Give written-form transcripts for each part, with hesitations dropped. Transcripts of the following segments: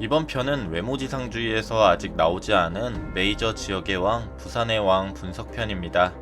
이번 편은 외모지상주의에서 아직 나오지 않은 메이저 지역의 왕, 부산의 왕 분석편입니다.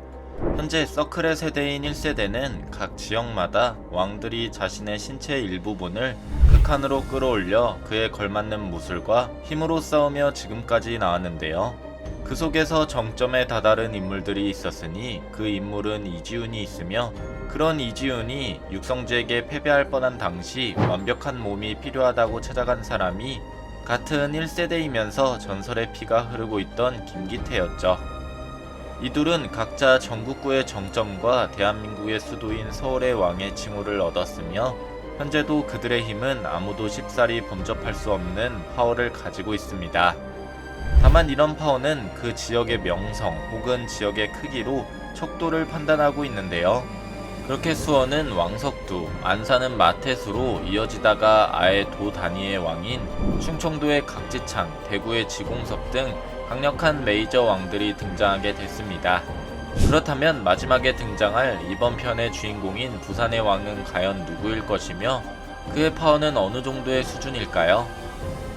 현재 서클의 세대인 1세대는 각 지역마다 왕들이 자신의 신체 일부분을 극한으로 끌어올려 그에 걸맞는 무술과 힘으로 싸우며 지금까지 나왔는데요. 그 속에서 정점에 다다른 인물들이 있었으니 그 인물은 이지훈이 있으며, 그런 이지훈이 육성지에게 패배할 뻔한 당시 완벽한 몸이 필요하다고 찾아간 사람이 같은 1세대이면서 전설의 피가 흐르고 있던 김기태였죠. 이 둘은 각자 전국구의 정점과 대한민국의 수도인 서울의 왕의 칭호를 얻었으며, 현재도 그들의 힘은 아무도 쉽사리 범접할 수 없는 파워를 가지고 있습니다. 다만 이런 파워는 그 지역의 명성 혹은 지역의 크기로 척도를 판단하고 있는데요. 그렇게 수원은 왕석두, 안산은 마태수로 이어지다가 아예 도 단위의 왕인 충청도의 각지창, 대구의 지공섭 등 강력한 메이저 왕들이 등장하게 됐습니다. 그렇다면 마지막에 등장할 이번 편의 주인공인 부산의 왕은 과연 누구일 것이며, 그의 파워는 어느 정도의 수준일까요?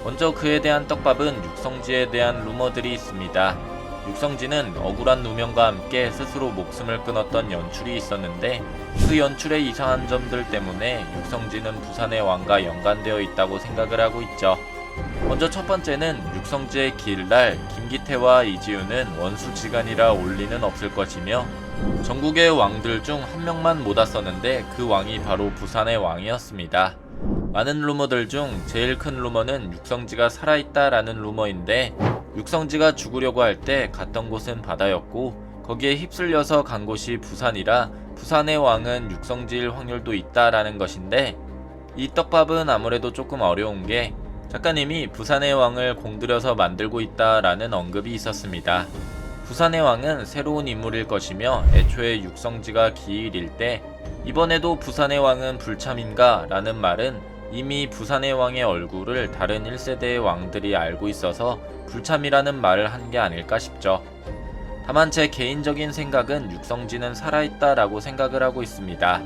먼저 그에 대한 떡밥은 육성지에 대한 루머들이 있습니다. 육성지는 억울한 누명과 함께 스스로 목숨을 끊었던 연출이 있었는데, 그 연출의 이상한 점들 때문에 육성지는 부산의 왕과 연관되어 있다고 생각을 하고 있죠. 먼저 첫 번째는 육성지의 기일날 김기태와 이지훈은 원수지간이라 올 리는 없을 것이며, 전국의 왕들 중 한 명만 못 왔었는데 그 왕이 바로 부산의 왕이었습니다. 많은 루머들 중 제일 큰 루머는 육성지가 살아있다라는 루머인데, 육성지가 죽으려고 할 때 갔던 곳은 바다였고 거기에 휩쓸려서 간 곳이 부산이라 부산의 왕은 육성지일 확률도 있다라는 것인데, 이 떡밥은 아무래도 조금 어려운 게 작가님이 부산의 왕을 공들여서 만들고 있다라는 언급이 있었습니다. 부산의 왕은 새로운 인물일 것이며, 애초에 육성지가 기일일 때 이번에도 부산의 왕은 불참인가 라는 말은 이미 부산의 왕의 얼굴을 다른 1세대의 왕들이 알고 있어서 불참이라는 말을 한 게 아닐까 싶죠. 다만 제 개인적인 생각은 육성지는 살아있다라고 생각을 하고 있습니다.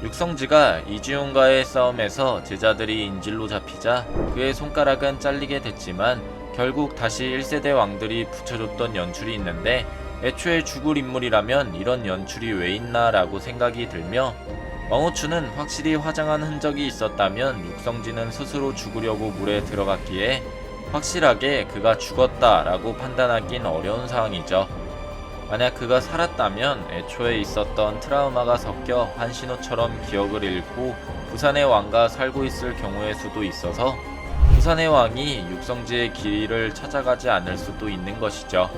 육성지가 이지훈과의 싸움에서 제자들이 인질로 잡히자 그의 손가락은 잘리게 됐지만 결국 다시 1세대 왕들이 붙여줬던 연출이 있는데, 애초에 죽을 인물이라면 이런 연출이 왜 있나 라고 생각이 들며, 왕후추는 확실히 화장한 흔적이 있었다면 육성지는 스스로 죽으려고 물에 들어갔기에 확실하게 그가 죽었다 라고 판단하긴 어려운 상황이죠. 만약 그가 살았다면 애초에 있었던 트라우마가 섞여 한신호처럼 기억을 잃고 부산의 왕과 살고 있을 경우의 수도 있어서 부산의 왕이 육성지의 길을 찾아가지 않을 수도 있는 것이죠.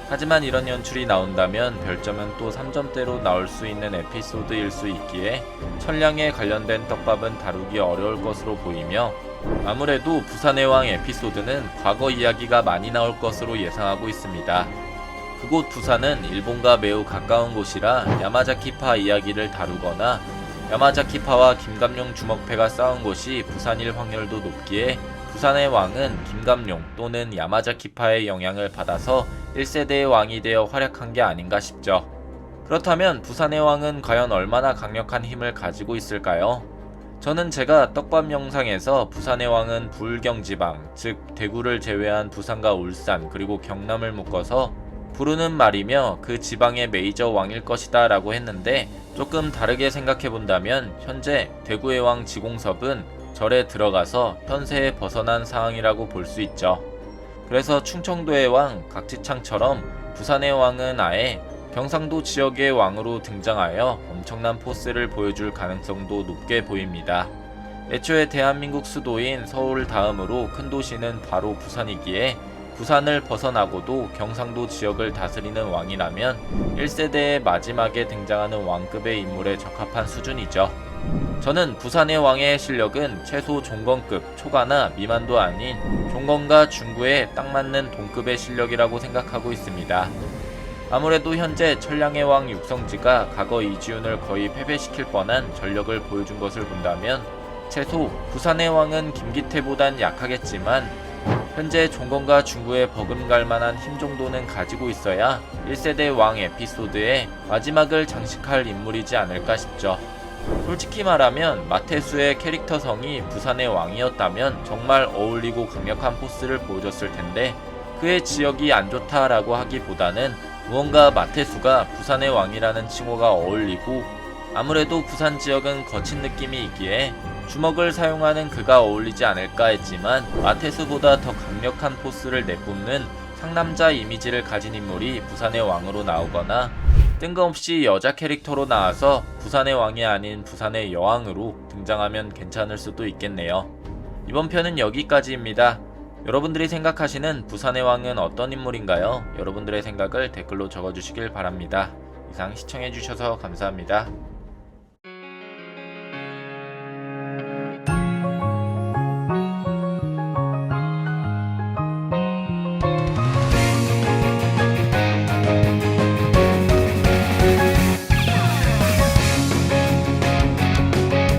하지만 이런 연출이 나온다면 별점은 또 3점대로 나올 수 있는 에피소드일 수 있기에 천량에 관련된 떡밥은 다루기 어려울 것으로 보이며, 아무래도 부산의 왕 에피소드는 과거 이야기가 많이 나올 것으로 예상하고 있습니다. 그곳 부산은 일본과 매우 가까운 곳이라 야마자키파 이야기를 다루거나 야마자키파와 김감룡 주먹패가 싸운 곳이 부산일 확률도 높기에 부산의 왕은 김감룡 또는 야마자키파의 영향을 받아서 1세대의 왕이 되어 활약한 게 아닌가 싶죠. 그렇다면 부산의 왕은 과연 얼마나 강력한 힘을 가지고 있을까요? 저는 제가 떡밥 영상에서 부산의 왕은 부울경지방, 즉 대구를 제외한 부산과 울산 그리고 경남을 묶어서 부르는 말이며 그 지방의 메이저 왕일 것이다 라고 했는데, 조금 다르게 생각해본다면 현재 대구의 왕 지공섭은 절에 들어가서 현세에 벗어난 상황이라고 볼 수 있죠. 그래서 충청도의 왕 각지창처럼 부산의 왕은 아예 경상도 지역의 왕으로 등장하여 엄청난 포스를 보여줄 가능성도 높게 보입니다. 애초에 대한민국 수도인 서울 다음으로 큰 도시는 바로 부산이기에 부산을 벗어나고도 경상도 지역을 다스리는 왕이라면 1세대의 마지막에 등장하는 왕급의 인물에 적합한 수준이죠. 저는 부산의 왕의 실력은 최소 종건급 초가나 미만도 아닌 종건과 중구에 딱 맞는 동급의 실력이라고 생각하고 있습니다. 아무래도 현재 천량의 왕 육성지가 과거 이지훈을 거의 패배시킬 뻔한 전력을 보여준 것을 본다면 최소 부산의 왕은 김기태보단 약하겠지만 현재 종건과 중구에 버금갈 만한 힘 정도는 가지고 있어야 1세대 왕 에피소드의 마지막을 장식할 인물이지 않을까 싶죠. 솔직히 말하면 마태수의 캐릭터성이 부산의 왕이었다면 정말 어울리고 강력한 포스를 보여줬을 텐데 그의 지역이 안 좋다라고 하기보다는 무언가 마태수가 부산의 왕이라는 칭호가 어울리고 아무래도 부산 지역은 거친 느낌이 있기에 주먹을 사용하는 그가 어울리지 않을까 했지만 마태수보다 더 강력한 포스를 내뿜는 상남자 이미지를 가진 인물이 부산의 왕으로 나오거나 뜬금없이 여자 캐릭터로 나와서 부산의 왕이 아닌 부산의 여왕으로 등장하면 괜찮을 수도 있겠네요. 이번 편은 여기까지입니다. 여러분들이 생각하시는 부산의 왕은 어떤 인물인가요? 여러분들의 생각을 댓글로 적어주시길 바랍니다. 이상 시청해주셔서 감사합니다.